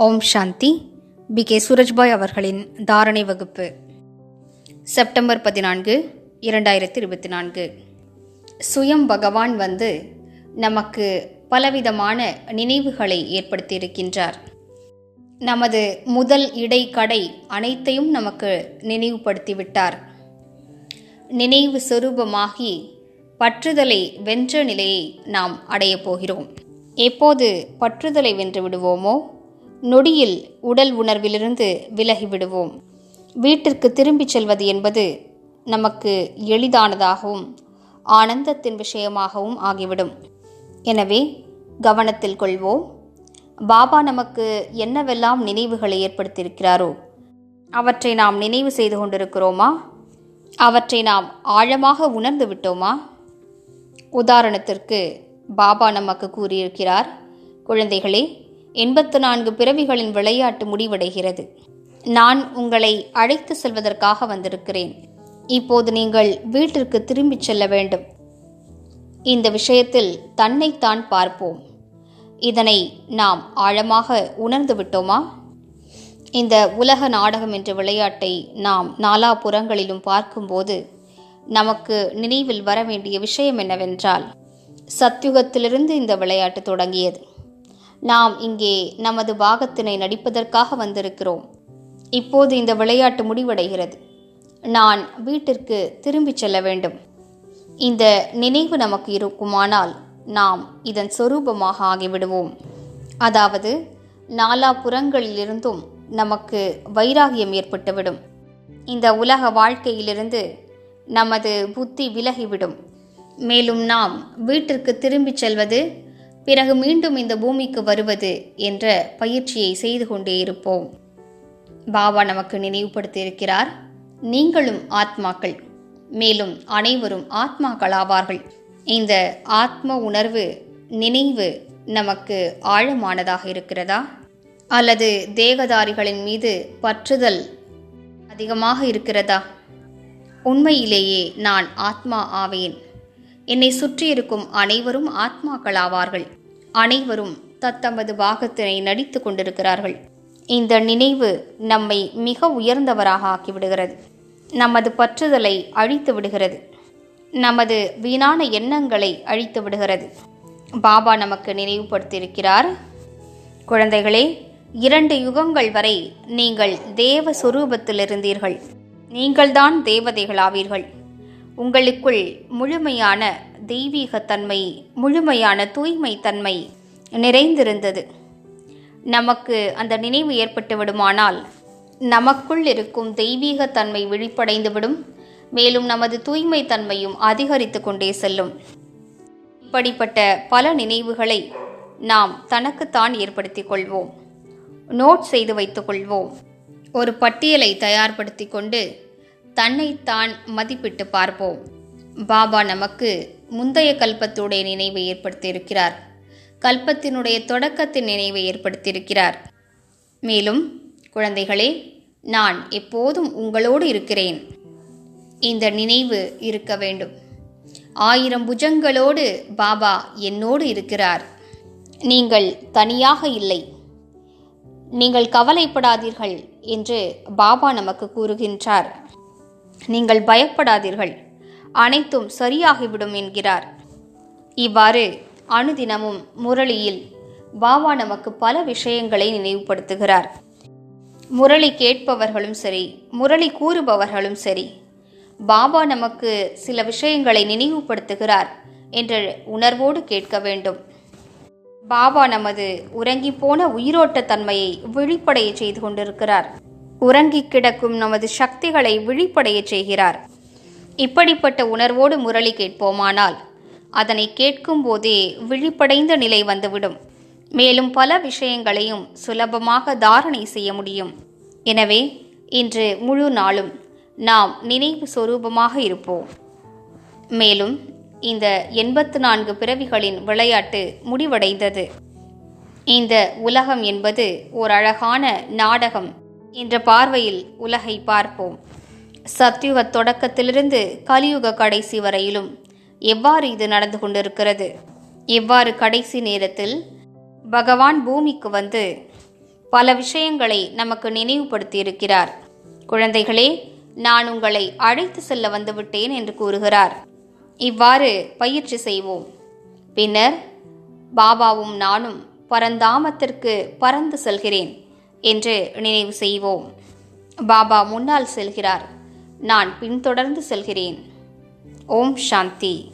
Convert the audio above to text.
ஓம் சாந்தி. B K. Surajbhai அவர்களின் தாரணை வகுப்பு செப்டம்பர் 14, 2024. சுயம் பகவான் வந்து நமக்கு பலவிதமான நினைவுகளை ஏற்படுத்தியிருக்கின்றார். நமது முதல் இடை கடை அனைத்தையும் நமக்கு நினைவுபடுத்திவிட்டார். நினைவு சொரூபமாகி பற்றுதலை வென்ற நிலையை நாம் அடையப் போகிறோம். எப்போது பற்றுதலை வென்று விடுவோமோ நொடியில் உடல் உணர்விலிருந்து விலகிவிடுவோம். வீட்டிற்கு திரும்பிச் செல்வது என்பது நமக்கு எளிதானதாகவும் ஆனந்தத்தின் விஷயமாகவும் ஆகிவிடும். எனவே கவனத்தில் கொள்வோம். பாபா நமக்கு என்னவெல்லாம் நினைவுகளை ஏற்படுத்தியிருக்கிறாரோ அவற்றை நாம் நினைவு செய்து கொண்டிருக்கிறோமா? அவற்றை நாம் ஆழமாக உணர்ந்து விட்டோமா? உதாரணத்திற்கு பாபா நமக்கு கூறியிருக்கிறார், குழந்தைகளே, 84 பிறவிகளின் விளையாட்டு முடிவடைகிறது. நான் உங்களை அழைத்து செல்வதற்காக வந்திருக்கிறேன். இப்போது நீங்கள் வீட்டிற்கு திரும்பிச் செல்ல வேண்டும். இந்த விஷயத்தில் தன்னைத்தான் பார்ப்போம். இதனை நாம் ஆழமாக உணர்ந்து விட்டோமா? இந்த உலக நாடகம் என்ற விளையாட்டை நாம் நாலாபுறங்களிலும் பார்க்கும்போது நமக்கு நினைவில் வர வேண்டிய விஷயம் என்னவென்றால், சத்யுகத்திலிருந்து இந்த விளையாட்டு தொடங்கியது. நாம் இங்கே நமது பாகத்தினை நடிப்பதற்காக வந்திருக்கிறோம். இப்போது இந்த விளையாட்டு முடிவடைகிறது. நான் வீட்டிற்கு திரும்பிச் செல்ல வேண்டும். இந்த நினைவு நமக்கு இருக்குமானால் நாம் இதன் சொரூபமாக ஆகிவிடுவோம். அதாவது நாலாபுறங்களிலிருந்தும் நமக்கு வைராகியம் ஏற்பட்டுவிடும். இந்த உலக வாழ்க்கையிலிருந்து நமது புத்தி விலகிவிடும். மேலும் நாம் வீட்டிற்கு திரும்பிச் செல்வது, பிறகு மீண்டும் இந்த பூமிக்கு வருவது என்ற பயிற்சியை செய்து கொண்டே இருப்போம். பாபா நமக்கு நினைவுபடுத்தியிருக்கிறார், நீங்களும் ஆத்மாக்கள், மேலும் அனைவரும் ஆத்மாக்களாவார்கள். இந்த ஆத்ம உணர்வு நினைவு நமக்கு ஆழமானதாக இருக்கிறதா, அல்லது தேகதாரிகளின் மீது பற்றுதல் அதிகமாக இருக்கிறதா? உண்மையிலேயே நான் ஆத்மா ஆவேன். என்னை சுற்றியிருக்கும் அனைவரும் ஆத்மாக்களாவார்கள். அனைவரும் தத்தமது பாகத்தினை நடித்து கொண்டிருக்கிறார்கள். இந்த நினைவு நம்மை மிக உயர்ந்தவராக ஆக்கிவிடுகிறது. நமது பற்றுதலை அழித்து விடுகிறது. நமது வீணான எண்ணங்களை அழித்து விடுகிறது. பாபா நமக்கு நினைவுபடுத்தியிருக்கிறார், குழந்தைகளே, 2 யுகங்கள் வரை நீங்கள் தேவ சொரூபத்தில் இருந்தீர்கள். நீங்கள்தான் தேவதைகளாவீர்கள். உங்களுக்குள் முழுமையான தெய்வீகத்தன்மை, முழுமையான தூய்மை தன்மை நிறைந்திருந்தது. நமக்கு அந்த நினைவு ஏற்பட்டு விடுமானால் நமக்குள் இருக்கும் தெய்வீகத்தன்மை விழிப்படைந்துவிடும். மேலும் நமது தூய்மை தன்மையும் அதிகரித்து கொண்டே செல்லும். இப்படிப்பட்ட பல நினைவுகளை நாம் தனக்குத்தான் ஏற்படுத்தி கொள்வோம். நோட் செய்து வைத்துக் கொள்வோம். ஒரு பட்டியலை தயார்படுத்தி கொண்டு தன்னைத்தான் மதிப்பிட்டு பார்ப்போம். பாபா நமக்கு முந்தைய கல்பத்துடைய நினைவை ஏற்படுத்தியிருக்கிறார். கல்பத்தினுடைய தொடக்கத்தின் நினைவை ஏற்படுத்தியிருக்கிறார். மேலும் குழந்தைகளே, நான் எப்போதும் உங்களோடு இருக்கிறேன். இந்த நினைவு இருக்க வேண்டும். 1000 புஜங்களோடு பாபா என்னோடு இருக்கிறார். நீங்கள் தனியாக இல்லை. நீங்கள் கவலைப்படாதீர்கள் என்று பாபா நமக்கு கூறுகின்றார். நீங்கள் பயப்படாதீர்கள், அனைத்தும் சரியாகிவிடும் என்கிறார். இவ்வாறு அனுதினமும் முரளியில் பாபா நமக்கு பல விஷயங்களை நினைவுபடுத்துகிறார். முரளி கேட்பவர்களும் சரி, முரளி கூறுபவர்களும் சரி, பாபா நமக்கு சில விஷயங்களை நினைவுபடுத்துகிறார் என்ற உணர்வோடு கேட்க வேண்டும். பாபா நமது உறங்கி போன உயிரோட்ட தன்மையை விழிப்படைய செய்து கொண்டிருக்கிறார். உறங்கி கிடக்கும் நமது சக்திகளை விழிப்படைய செய்கிறார். இப்படிப்பட்ட உணர்வோடு முரளி கேட்போமானால் அதனை கேட்கும் போதே விழிப்படைந்த நிலை வந்துவிடும். மேலும் பல விஷயங்களையும் சுலபமாக தாரணை செய்ய முடியும். எனவே இன்று முழு நாளும் நாம் நினைவு சொரூபமாக இருப்போம். மேலும் இந்த 84 பிறவிகளின் விளையாட்டு முடிவடைந்தது. இந்த உலகம் என்பது ஓர் அழகான நாடகம் என்ற பார்வையில் உலகை பார்ப்போம். சத்யுக தொடக்கத்திலிருந்து கலியுக கடைசி வரையிலும் எவ்வாறு இது நடந்து கொண்டிருக்கிறது, எவ்வாறு கடைசி நேரத்தில் பகவான் பூமிக்கு வந்து பல விஷயங்களை நமக்கு நினைவுபடுத்தியிருக்கிறார். குழந்தைகளே, நான் உங்களை அழைத்து செல்ல வந்துவிட்டேன் என்று கூறுகிறார். இவ்வாறு பயிற்சி செய்வோம். பின்னர் பாபாவும் நானும் பரந்தாமத்திற்கு பறந்து செல்கிறேன் என்று நினைவு செய்வோம். பாபா முன்னால் செல்கிறார், நான் பின்தொடர்ந்து செல்கிறேன். ஓம் சாந்தி.